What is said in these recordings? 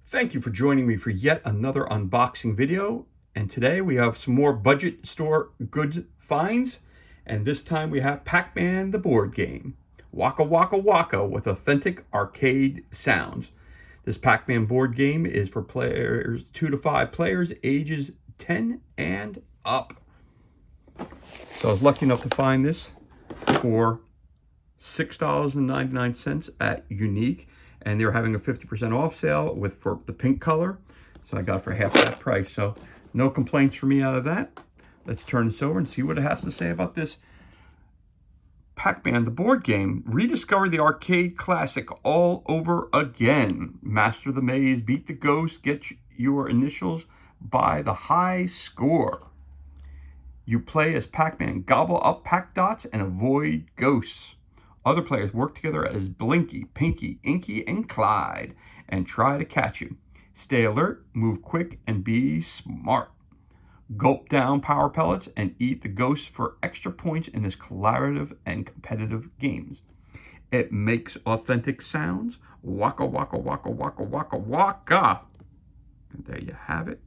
Thank you for joining me for yet another unboxing video. And today we have some more budget store good finds. And this time we have Pac-Man the board game. Waka Waka Waka with authentic arcade sounds. This Pac-Man board game is for players 2 to 5 players ages 10 and up. So I was lucky enough to find this for $6.99 at Unique, and they're having a 50% off sale for the pink color, so I got it for half that price. So no complaints for me out of that. Let's turn this over and see what it has to say about this Pac-Man the board game. Rediscover the arcade classic all over again. Master the maze, beat the ghost, get your initials by the high score. You play as Pac-Man, gobble up Pac dots and avoid ghosts. Other players work together as Blinky, Pinky, Inky, and Clyde and try to catch you. Stay alert, move quick, and be smart. Gulp down power pellets and eat the ghosts for extra points in this collaborative and competitive games. It makes authentic sounds. Waka, waka, waka, waka, waka, waka. And there you have it.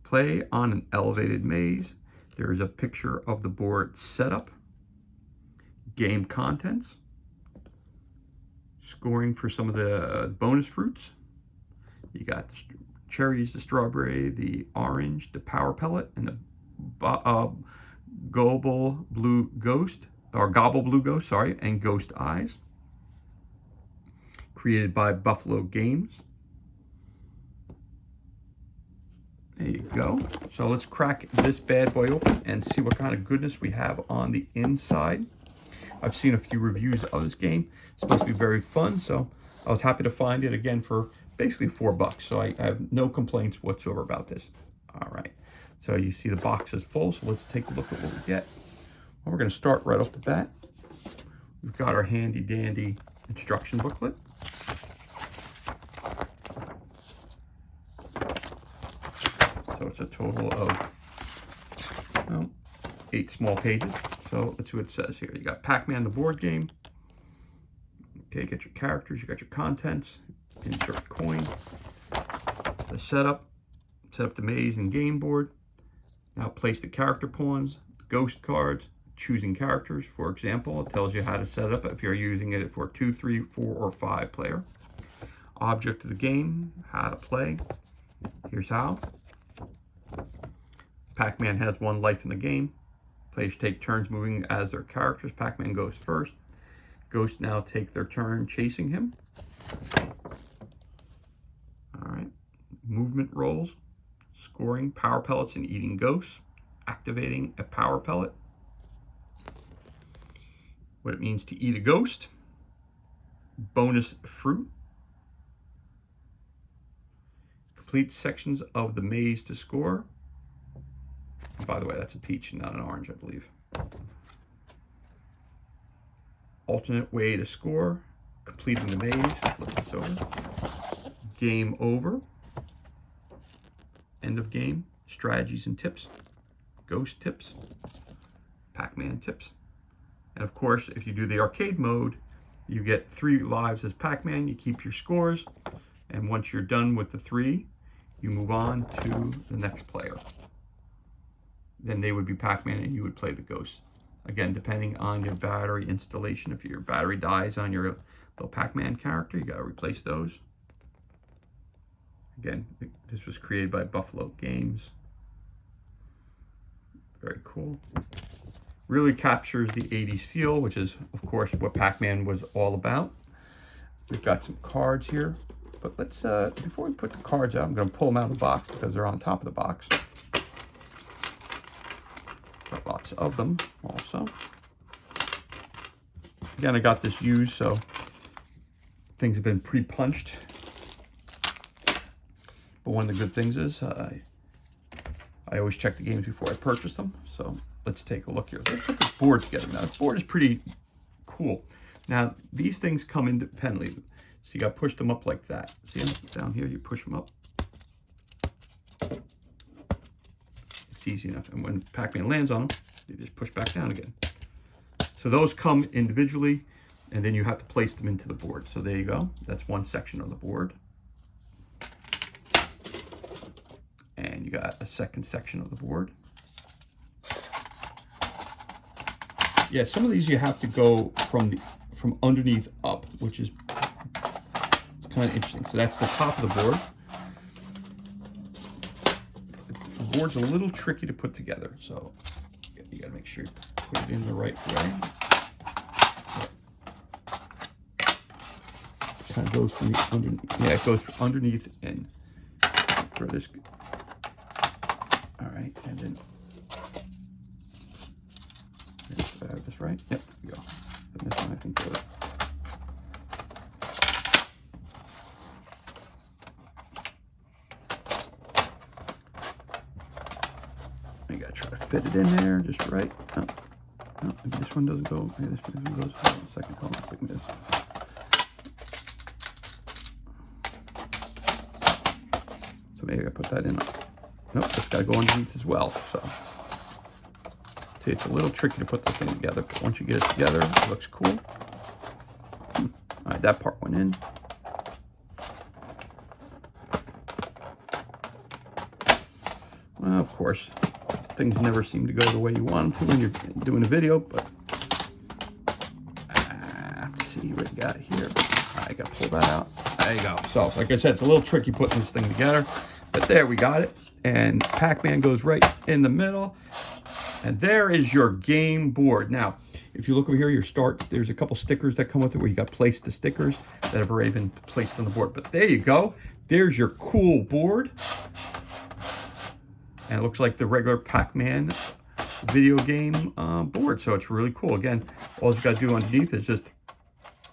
Play on an elevated maze. There is a picture of the board setup. Game contents, scoring for some of the bonus fruits. You got the cherries, the strawberry, the orange, the power pellet, and the gobble blue ghost, and ghost eyes. Created by Buffalo Games. There you go. So let's crack this bad boy open and see what kind of goodness we have on the inside. I've seen a few reviews of this game. It's supposed to be very fun, so I was happy to find it again for basically $4. So I have no complaints whatsoever about this. All right, so you see the box is full, so let's take a look at what we get. Well, we're going to start right off the bat. We've got our handy dandy instruction booklet. So it's a total of 8 small pages. So let's see what it says here. You got Pac-Man the board game. Okay, get your characters, you got your contents, insert coin, the setup, set up the maze and game board. Now place the character pawns, ghost cards, choosing characters. For example, it tells you how to set up if you're using it for 2, 3, 4, or 5 player. Object of the game, how to play. Here's how. Pac-Man has 1 life in the game. Players take turns moving as their characters. Pac-Man goes first. Ghosts now take their turn chasing him. All right. Movement rolls. Scoring power pellets and eating ghosts. Activating a power pellet. What it means to eat a ghost. Bonus fruit. Complete sections of the maze to score. By the way, that's a peach, not an orange, I believe. Alternate way to score. Completing the maze. Flip this over. Game over. End of game. Strategies and tips. Ghost tips. Pac-Man tips. And of course, if you do the arcade mode, you get 3 lives as Pac-Man. You keep your scores. And once you're done with the 3, you move on to the next player. Then they would be Pac-Man and you would play the ghost. Again, depending on your battery installation, if your battery dies on your little Pac-Man character, you got to replace those. Again, this was created by Buffalo Games. Very cool. Really captures the 80s feel, which is, of course, what Pac-Man was all about. We've got some cards here. But let's, before we put the cards out, I'm going to pull them out of the box because they're on top of the box. Got lots of them also. Again, I got this used, so things have been pre-punched. But one of the good things is I always check the games before I purchase them. So let's take a look here. Let's put this board together. Now, this board is pretty cool. Now, these things come independently. So you got to push them up like that. See them down here? You push them up. It's easy enough. And when Pac-Man lands on them, you just push back down again. So those come individually, and then you have to place them into the board. So there you go. That's one section of the board. And you got a second section of the board. Yeah, some of these you have to go from underneath up, which is kind of interesting. So that's the top of the board. The board's a little tricky to put together, so you got to make sure you put it in the right way. It kind of goes from the underneath. Yeah, it goes from underneath in. For this. All right, and then did I have this right? Yep, there we go. This one I think goes. You gotta try to fit it in there just right. No, no, maybe this one doesn't go. Maybe this one goes. Hold on a second. Hold on a second. This. So maybe I put that in. Nope, it's got to go underneath as well. So, see, it's a little tricky to put this thing together, but once you get it together, it looks cool. All right, that part went in. Well, of course, things never seem to go the way you want them to when you're doing a video, but let's see what we got here. I got to pull that out. There you go. So, like I said, it's a little tricky putting this thing together, but there we got it. And Pac-Man goes right in the middle. And there is your game board. Now, if you look over here, there's a couple stickers that come with it where you got place the stickers that have already been placed on the board. But there you go. There's your cool board. And it looks like the regular Pac-Man video game board. So it's really cool. Again, all you got to do underneath is just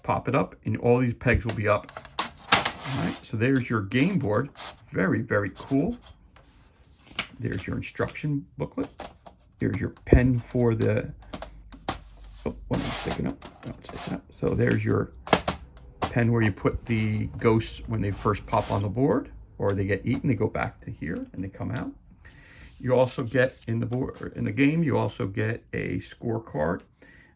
pop it up and all these pegs will be up. All right, so there's your game board. Very, very cool. There's your instruction booklet. There's your pen for the, oh, one is sticking up. No, it's sticking up. So there's your pen where you put the ghosts when they first pop on the board, or they get eaten, they go back to here and they come out. You also get in the game, you also get a scorecard.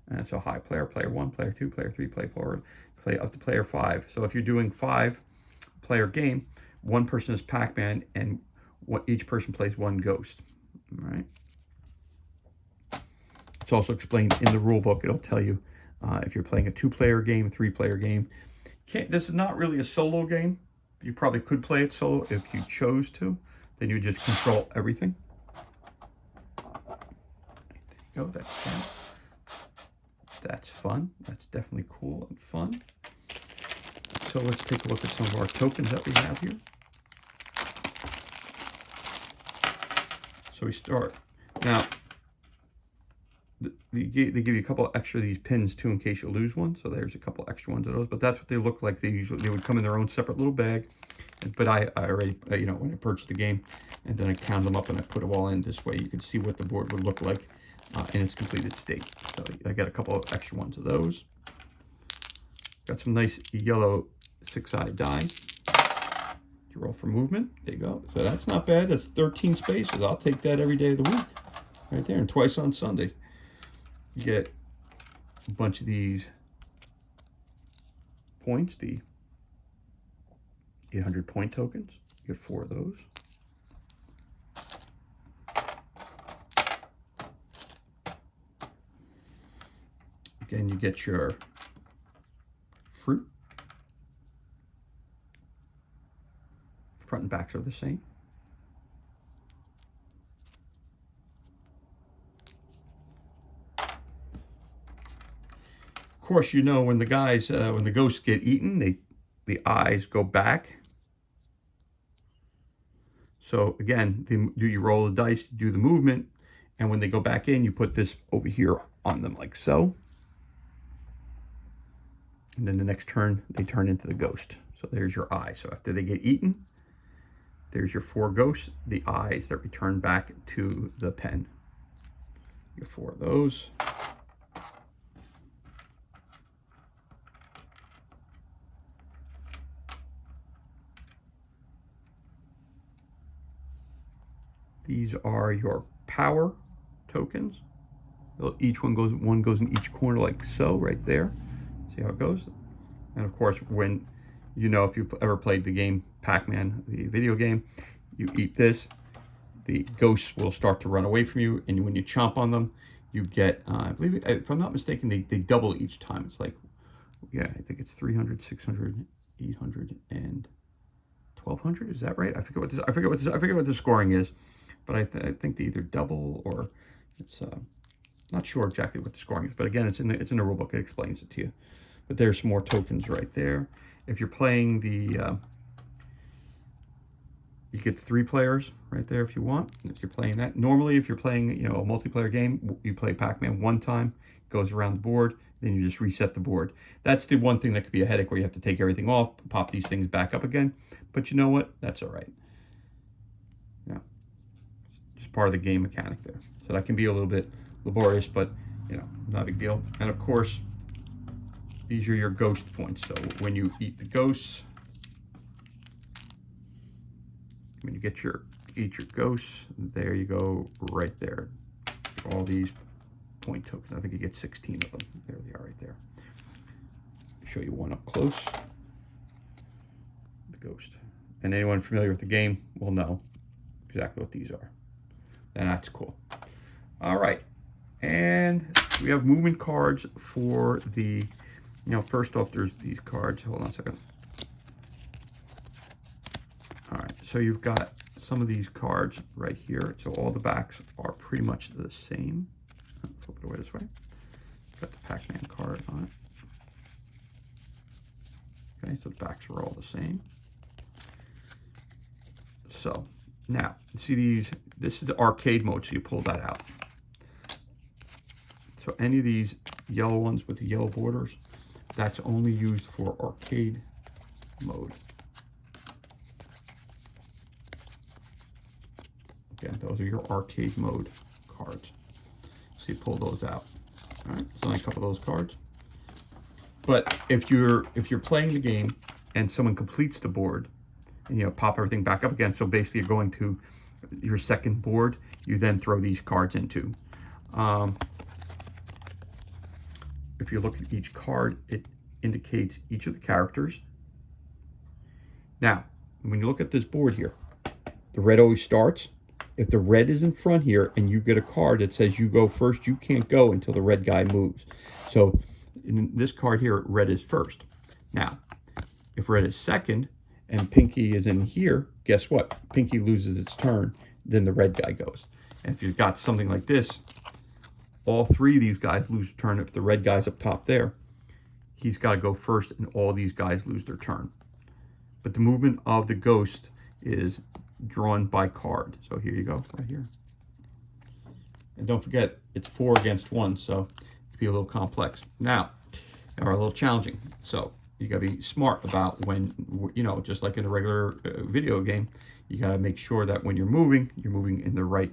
And so high player, player 1, player 2, player 3, player 4, play up to player 5. So if you're doing 5-player game, one person is Pac-Man and each person plays one ghost. All right. It's also explained in the rule book. It'll tell you if you're playing a 2-player game, 3-player game. This is not really a solo game. You probably could play it solo if you chose to. Then you just control everything. There you go. That's fun. That's fun. That's definitely cool and fun. So let's take a look at some of our tokens that we have here. So we start. Now, they give you a couple extra of these pins too in case you lose one. So there's a couple extra ones of those, but that's what they look like. They would come in their own separate little bag. But I already, you know, when I purchased the game, and then I count them up and I put them all in this way, you can see what the board would look like in its completed state. So I got a couple of extra ones of those. Got some nice yellow 6-sided die. You roll for movement. There you go. So that's not bad. That's 13 spaces. I'll take that every day of the week. Right there, and twice on Sunday. You get a bunch of these points, the 800 point tokens. You get 4 of those. Again, you get your fruit. Front and backs are the same. Of course, you know when the guys, when the ghosts get eaten, the eyes go back. So again, you roll the dice, you do the movement, and when they go back in, you put this over here on them like so. And then the next turn, they turn into the ghost. So there's your eye. So after they get eaten, there's your 4 ghosts, the eyes that return back to the pen. You get 4 of those. These are your power tokens. Each one goes in each corner like so, right there. See how it goes? And of course, when you know, if you've ever played the game Pac-Man, the video game, you eat this, the ghosts will start to run away from you, and when you chomp on them, you get, I believe, if I'm not mistaken, they double each time. It's like, yeah, I think it's 300, 600, 800, and 1200. Is that right? I forget what the scoring is, but I think they either double or it's not sure exactly what the scoring is. But again, it's in the rule book. It explains it to you. But there's some more tokens right there. If you're playing the you get 3 players right there if you want. If you're playing that, normally if you're playing a multiplayer game, you play Pac-Man one time, goes around the board, then you just reset the board. That's the one thing that could be a headache where you have to take everything off, pop these things back up again. But you know what? That's all right. Yeah, just part of the game mechanic there. So that can be a little bit laborious, but not a big deal. And of course, these are your ghost points. So when you eat the ghosts, when you eat your ghosts, there you go, right there. All these point tokens. I think you get 16 of them. There they are, right there. Show you one up close. The ghost. And anyone familiar with the game will know exactly what these are. And that's cool. All right, and we have movement cards for the. First off, there's these cards. Hold on a second. All right, so you've got some of these cards right here. So all the backs are pretty much the same. Flip it away this way. Got the Pac-Man card on it. Okay, so the backs are all the same. So now, see these, this is the arcade mode, so you pull that out. So any of these yellow ones with the yellow borders, that's only used for arcade mode. Okay, those are your arcade mode cards. So you pull those out. All right, so only a couple of those cards. But if you're playing the game and someone completes the board, and pop everything back up again. So basically, you're going to your second board. You then throw these cards into. If you look at each card, it indicates each of the characters. Now, when you look at this board here, the red always starts. If the red is in front here and you get a card that says you go first, you can't go until the red guy moves. So in this card here, red is first. Now, if red is second and Pinky is in here, guess what? Pinky loses its turn, then the red guy goes. And if you've got something like this, all 3 of these guys lose a turn. If the red guy's up top there, he's got to go first, and all these guys lose their turn. But the movement of the ghost is drawn by card. So here you go, right here. And don't forget, it's 4 against 1, so it can be a little complex. Now, or a little challenging. So you got to be smart about when, just like in a regular video game, you got to make sure that when you're moving in the right,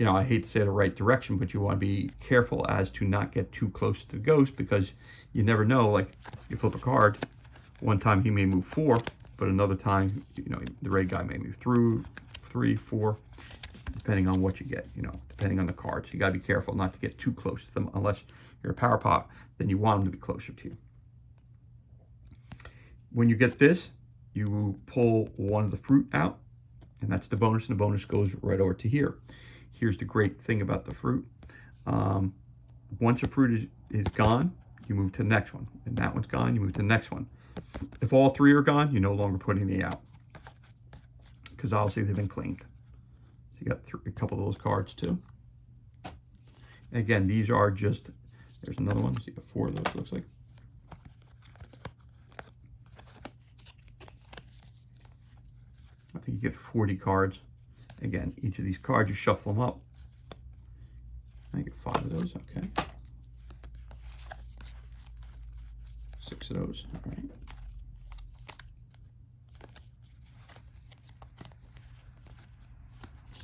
I hate to say the right direction, but you want to be careful as to not get too close to the ghost, because you never know, like you flip a card, one time he may move 4, but another time, the red guy may move through 3, 4, depending on what you get, depending on the cards. So you got to be careful not to get too close to them, unless you're a power pop, then you want them to be closer to you. When you get this, you pull one of the fruit out, and that's the bonus, and the bonus goes right over to here. Here's the great thing about the fruit. Once a fruit is gone, you move to the next one, and that one's gone, you move to the next one. If all 3 are gone, you're no longer putting any out, because obviously they've been cleaned. So you got a couple of those cards too. And again, these are just, there's another one, so you got 4 of those, looks like. I think you get 40 cards. Again, each of these cards, you shuffle them up. I get 5 of those, okay. 6 of those, all right.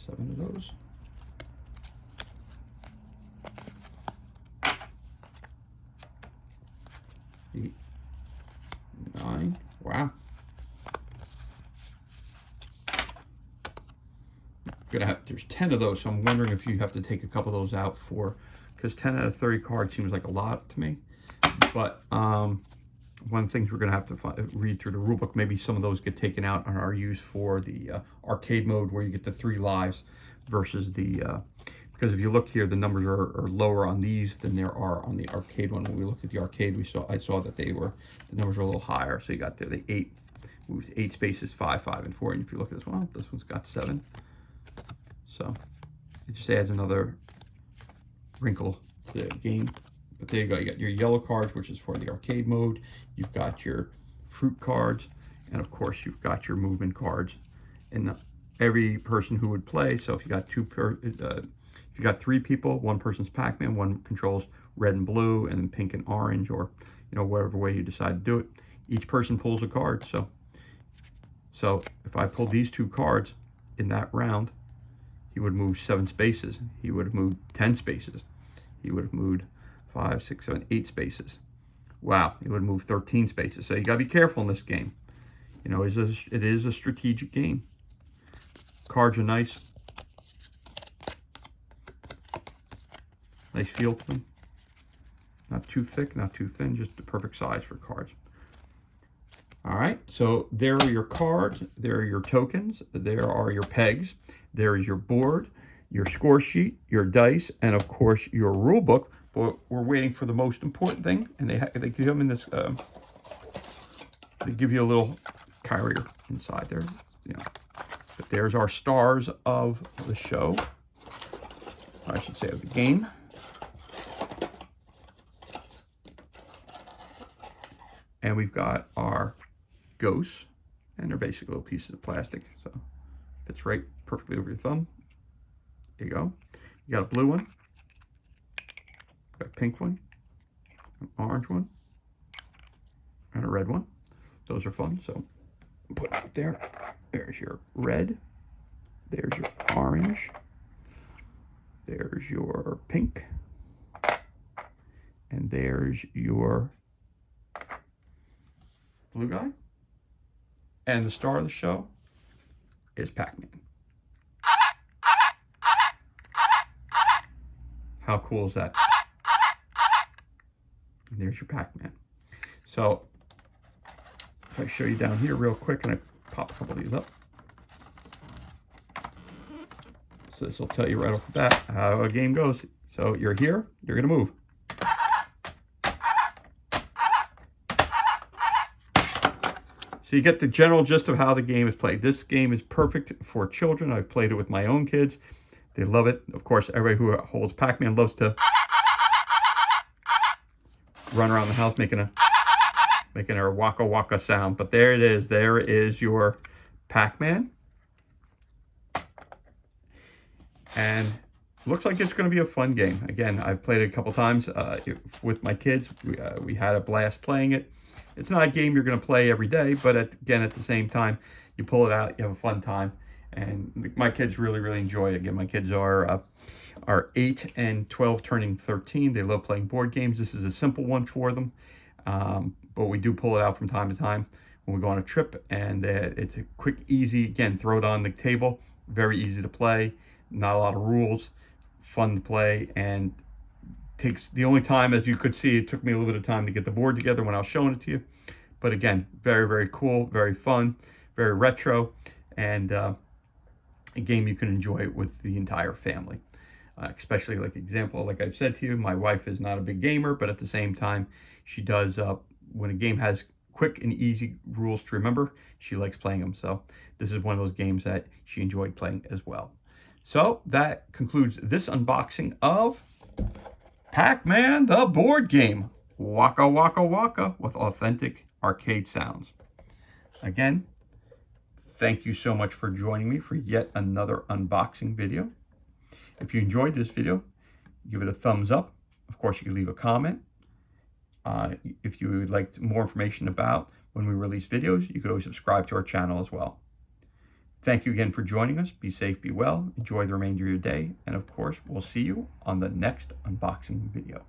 7 of those. 8, 9, wow. There's 10 of those, so I'm wondering if you have to take a couple of those out because 10 out of 30 cards seems like a lot to me. But one of the things we're going to have to read through the rule book. Maybe some of those get taken out and are used for the arcade mode, where you get the 3 lives versus the because if you look here, the numbers are lower on these than there are on the arcade one. When we looked at the arcade, I saw that the numbers were a little higher. So you got there the 8 moves, 8 spaces, 5, 5, and 4. And if you look at this one, this one's got 7. So it just adds another wrinkle to the game. But there you go. You got your yellow cards, which is for the arcade mode. You've got your fruit cards, and of course you've got your movement cards. And every person who would play. So if you got if you got 3 people, one person's Pac-Man, one controls red and blue, and then pink and orange, or whatever way you decide to do it. Each person pulls a card. So if I pulled these 2 cards in that round, he would move 7 spaces. He would have moved 10 spaces. He would have moved 5, 6, 7, 8 spaces. Wow, he would have moved 13 spaces. So you got to be careful in this game. It is a strategic game. Cards are nice. Nice feel to them. Not too thick, not too thin, just the perfect size for cards. All right, so there are your cards, there are your tokens, there are your pegs, there is your board, your score sheet, your dice, and of course your rule book. But we're waiting for the most important thing, and they give them in this. They give you a little carrier inside there, But there's our stars of the show. I should say of the game. And we've got our ghosts, and they're basically little pieces of plastic, so fits right perfectly over your thumb. There you go. You got a blue one, got a pink one, an orange one, and a red one. Those are fun, so put it out there. There's your red, there's your orange, there's your pink, and there's your blue guy. And the star of the show is Pac-Man. How cool is that? And there's your Pac-Man. So if I show you down here real quick, and I pop a couple of these up. So this will tell you right off the bat how a game goes. So you're here, you're gonna move. So you get the general gist of how the game is played. This game is perfect for children. I've played it with my own kids. They love it. Of course, everybody who holds Pac-Man loves to run around the house making a waka waka sound. But there it is. There is your Pac-Man. And looks like it's going to be a fun game. Again, I've played it a couple times with my kids. We had a blast playing it. It's not a game you're going to play every day, but again, at the same time, you pull it out, you have a fun time. And my kids really, really enjoy it. Again, my kids are 8 and 12, turning 13. They love playing board games. This is a simple one for them, but we do pull it out from time to time when we go on a trip. And it's a quick, easy, again, throw it on the table. Very easy to play. Not a lot of rules. Fun to play, and takes the only time, as you could see, it took me a little bit of time to get the board together when I was showing it to you. But again, very, very cool, very fun, very retro, and a game you can enjoy with the entire family. Especially like I've said to you, my wife is not a big gamer, but at the same time, she does, when a game has quick and easy rules to remember, she likes playing them. So this is one of those games that she enjoyed playing as well. So that concludes this unboxing of Pac-Man, the board game. Waka waka waka with authentic arcade sounds. Again, thank you so much for joining me for yet another unboxing video. If you enjoyed this video, give it a thumbs up. Of course, you can leave a comment. If you would like more information about when we release videos, you could always subscribe to our channel as well. Thank you again for joining us. Be safe, be well, enjoy the remainder of your day, and of course, we'll see you on the next unboxing video.